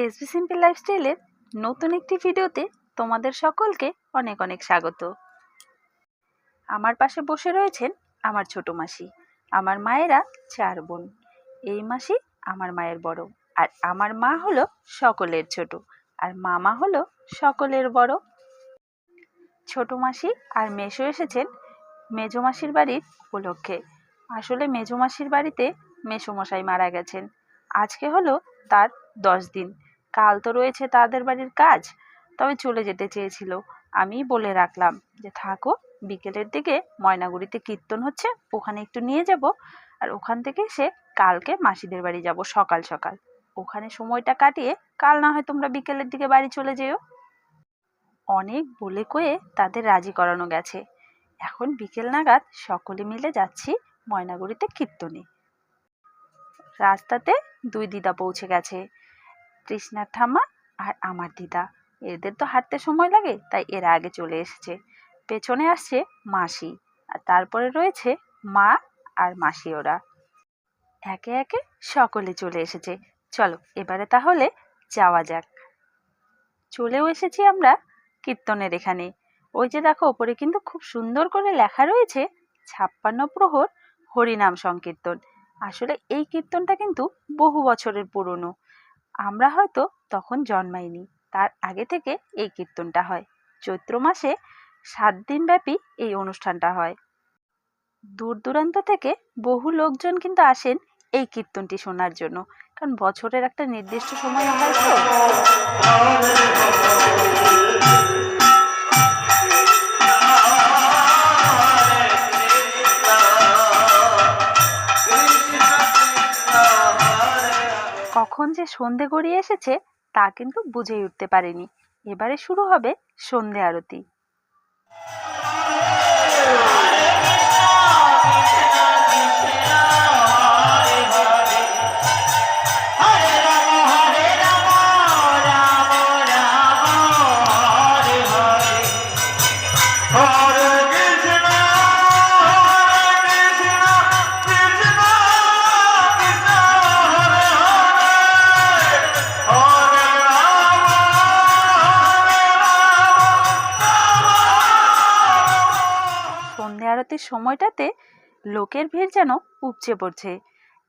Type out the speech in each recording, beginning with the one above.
SB simple লাইফস্টাইলের নতুন একটি ভিডিওতে তোমাদের সকলকে অনেক অনেক স্বাগত। আমার পাশে বসে রয়েছেন আমার ছোট মাসি। আমার মায়েরা 4 বোন। এই মাসি আমার মায়ের বড়, আর আমার মা হলো সকলের ছোট, আর মামা হলো সকলের বড়। ছোট মাসি আর মেসো এসেছেন মেজো মাসির বাড়ির উপলক্ষে। আসলে মেজো মাসির বাড়িতে মেসোমশাই মারা গেছেন। আজকে হলো তার 10 দিন। কাল তো রয়েছে তাদের বাড়ির কাজ, তবে চলে যেতে চেয়েছিল। আমি বলে রাখলাম যে থাকো, বিকেলের দিকে ময়নাগুড়িতে কীর্তন হচ্ছে, ওখানে একটু নিয়ে যাব, আর ওখান থেকে সে কালকে মাসিদের বাড়ি যাব সকাল সকাল। ওখানে সময়টা কাটিয়ে কাল না হয় তোমরা বিকেলের দিকে বাড়ি চলে যেও। অনেক বলে কয়ে তাদের রাজি করানো গেছে। এখন বিকেল নাগাদ সকলে মিলে যাচ্ছি ময়নাগুড়িতে কীর্তনে। রাস্তাতে 2 দিদা পৌঁছে গেছে, তৃষ্ণার ঠাম্মা আর আমার দিদা। এদের তো হাঁটতে সময় লাগে, তাই এরা আগে চলে এসেছে। পেছনে আসছে মাসি, আর তারপরে রয়েছে মা আর মাসি। ওরা একে একে সকলে চলে এসেছে। চলো এবারে তাহলে যাওয়া যাক। চলেও এসেছি আমরা কীর্তনের এখানে। ওই যে দেখো, ওপরে কিন্তু খুব সুন্দর করে লেখা রয়েছে 56 প্রহর হরিনাম সংকীর্তন। আসলে এই কীর্তনটা কিন্তু বহু বছরের পুরনো। আমরা হয়তো তখন জন্মাইনি, তার আগে থেকে এই কীর্তনটা হয়। চৈত্র মাসে 7 দিন ব্যাপী এই অনুষ্ঠানটা হয়। দূর দূরান্ত থেকে বহু লোকজন কিন্তু আসেন এই কীর্তনটি শোনার জন্য, কারণ বছরের একটা নির্দিষ্ট সময় হয় তো। কখন যে সন্ধে গড়িয়ে এসেছে তা কিন্তু বুঝেই উঠতে পারেনি। এবারে শুরু হবে সন্ধে আরতি। আরতির সময়টাতে লোকের ভিড় যেন উপচে পড়ছে।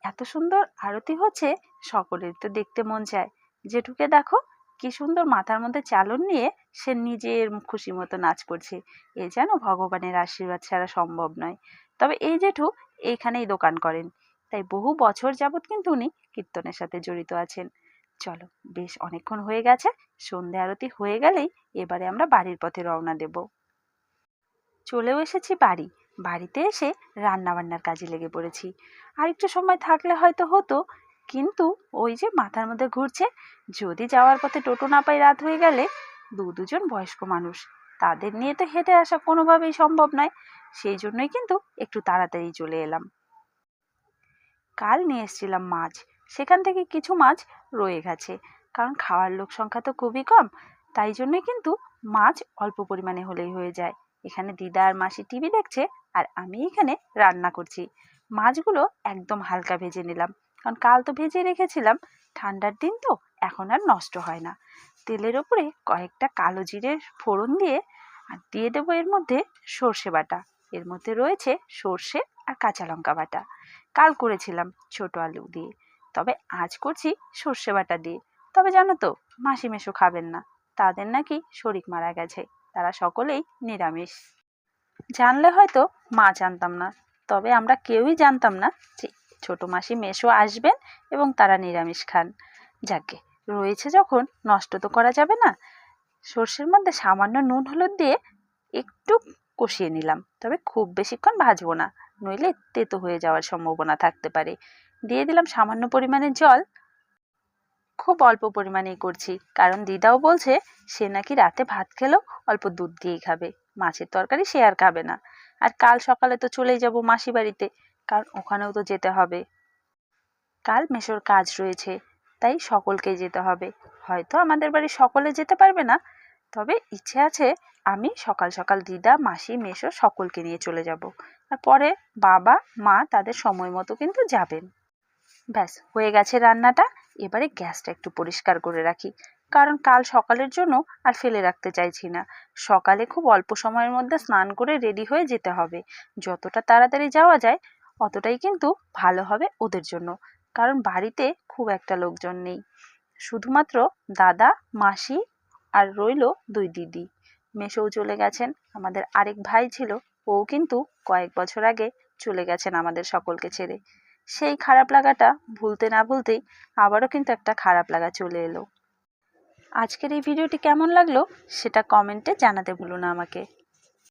এত সুন্দর আরতি হচ্ছে, সকলের তো দেখতে মন চায়। জেঠুকে দেখো কি সুন্দর মাথার মধ্যে চালন নিয়ে সে নিজের খুশি মতো নাচ করছে। এ যেন ভগবানের আশীর্বাদ ছাড়া সম্ভব নয়। তবে এই জেঠু এইখানেই দোকান করেন, তাই বহু বছর যাবৎ কিন্তু উনি কীর্তনের সাথে জড়িত আছেন। চলো, বেশ অনেকক্ষণ হয়ে গেছে। সন্ধে আরতি হয়ে গেলেই এবারে আমরা বাড়ির পথে রওনা দেব। চলেও এসেছি বাড়ি। বাড়িতে এসে রান্না বান্নার কাজে লেগে পড়েছি। আর একটু সময় থাকলে হয়তো হতো, কিন্তু ওই যে মাথার মধ্যে ঘুরছে, যদি যাওয়ার পথে টোটো না পাই রাত হয়ে গেলে। দুজন বয়স্ক মানুষ, তাদের নিয়ে তো হেঁটে আসা কোনোভাবেই সম্ভব নয়। সেই জন্যই কিন্তু একটু তাড়াতাড়ি চলে এলাম। কাল নিয়ে এসেছিলাম মাছ, সেখান থেকে কিছু মাছ রয়ে গেছে, কারণ খাওয়ার লোক সংখ্যা তো খুবই কম। তাই জন্যই কিন্তু মাছ অল্প পরিমাণে হলেই হয়ে যায়। এখানে দিদা আর মাসি টিভি দেখছে, আর আমি এখানে রান্না করছি। মাছগুলো একদম হালকা ভেজে নিলাম, কারণ কাল তো ভেজে রেখেছিলাম। ঠান্ডার দিন তো, এখন আর নষ্ট হয় না। তেলের ওপরে কয়েকটা কালো জিরে ফোড়ন দিয়ে, আর দিয়ে দেবো এর মধ্যে সর্ষে বাটা। এর মধ্যে রয়েছে সর্ষে আর কাঁচা লঙ্কা বাটা। কাল করেছিলাম ছোট আলু দিয়ে, তবে আজ করছি সর্ষে বাটা দিয়ে। তবে জানো তো, মাসি মেশো খাবেন না, তাদের নাকি শরীর মারা গেছে, তারা সকলেই নিরামিষ। জানলে হয়তো মাছ আনতাম না, তবে আমরা কেউই জানতাম না যে ছোট মাসি মেশো আসবেন এবং তারা নিরামিষ খান। যাকে রয়েছে যখন, নষ্ট তো করা যাবে না। সর্ষের মধ্যে সামান্য নুন হলুদ দিয়ে একটু কষিয়ে নিলাম, তবে খুব বেশিক্ষণ ভাজবো না, নইলে তেতো হয়ে যাওয়ার সম্ভাবনা থাকতে পারে। দিয়ে দিলাম সামান্য পরিমাণে জল। খুব অল্প পরিমাণেই করছি, কারণ দিদাও বলছে সে নাকি রাতে ভাত খেলেও অল্প দুধ দিয়েই খাবে, মাছের তরকারি সে আর খাবে না। আর কাল সকালে তো চলেই যাব মাসি বাড়িতে, কারণ ওখানেও তো যেতে হবে। কাল মেশোর কাজ রয়েছে, তাই সকলকেই যেতে হবে। হয়তো আমাদের বাড়ি সকলে যেতে পারবে না, তবে ইচ্ছে আছে আমি সকাল সকাল দিদা মাসি মেশো সকলকে নিয়ে চলে যাব। আর পরে বাবা মা তাদের সময় মতো কিন্তু যাবেন। ব্যাস হয়ে গেছে রান্নাটা। এবারে গ্যাসটা একটু পরিষ্কার করে রাখি, কারণ কাল সকালের জন্য আর ফেলে রাখতে চাইছি না। সকালে খুব অল্প সময়ের মধ্যে স্নান করে রেডি হয়ে যেতে হবে। যতটা তাড়াতাড়ি যাওয়া যায় অতটাই কিন্তু ভালো হবে ওদের জন্য, কারণ বাড়িতে খুব একটা লোকজন নেই, শুধুমাত্র দাদা, মাসি আর রইল 2 দিদি। মেসোও চলে গেছেন। আমাদের আরেক ভাই ছিল, ও কিন্তু কয়েক বছর আগে চলে গেছেন আমাদের সকলকে ছেড়ে। সেই খারাপ লাগাটা ভুলতে না ভুলতেই আবারও কিন্তু একটা খারাপ লাগা চলে এলো। আজকের এই ভিডিওটি কেমন লাগলো সেটা কমেন্টে জানাতে ভুলো না আমাকে।